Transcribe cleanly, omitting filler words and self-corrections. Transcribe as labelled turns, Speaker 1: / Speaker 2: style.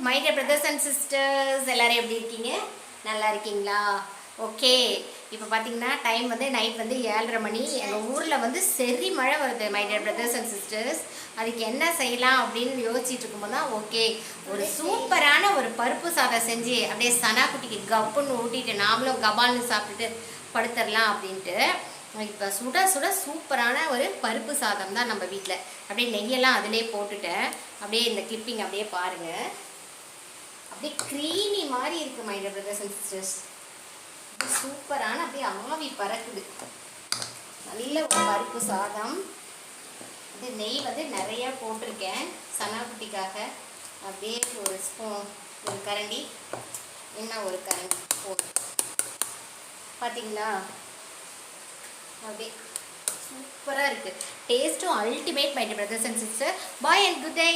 Speaker 1: My dear brothers and sisters, எல்லாரும் எப்படி இருக்கீங்க? நல்லா இருக்கீங்களா? ஓகே, இப்போ பார்த்தீங்கன்னா டைம் வந்து நைட் வந்து 7:30 மணி. எங்கள் ஊரில் வந்து சரி மழை வருது my dear brothers and sisters. அதுக்கு என்ன செய்யலாம் அப்படின்னு யோசிச்சுட்டு இருக்கும்போது தான் ஓகே, ஒரு சூப்பரான ஒரு பருப்பு சாதம் செஞ்சு அப்படியே சனா குட்டிக்கு கப்புன்னு ஊட்டிட்டு நாமளும் கபால்னு சாப்பிட்டுட்டு படுத்துடலாம் அப்படின்ட்டு இப்போ சுட சுட சூப்பரான ஒரு பருப்பு சாதம் தான் நம்ம வீட்டில். அப்படியே நெய்யெல்லாம் அதிலே போட்டுட்டேன். அப்படியே இந்த கிளிப்பிங் அப்படியே பாருங்கள், அப்படியே க்ரீமி மாதிரி இருக்குது my dear brothers and sisters. சூப்பரான அப்படியே ஆவி பறக்குது. நல்ல ஒரு பருப்பு சாதம். இது நெய் வந்து நிறையா போட்டிருக்கேன் சனா குட்டிக்காக. அப்படியே ஒரு ஸ்பூன், ஒரு கரண்டி, இன்னும் ஒரு கரண்டி போட்டு பார்த்தீங்களா, அப்படியே சூப்பராக இருக்குது. டேஸ்ட்டும் ultimate my dear brothers and sister. Bye and good day.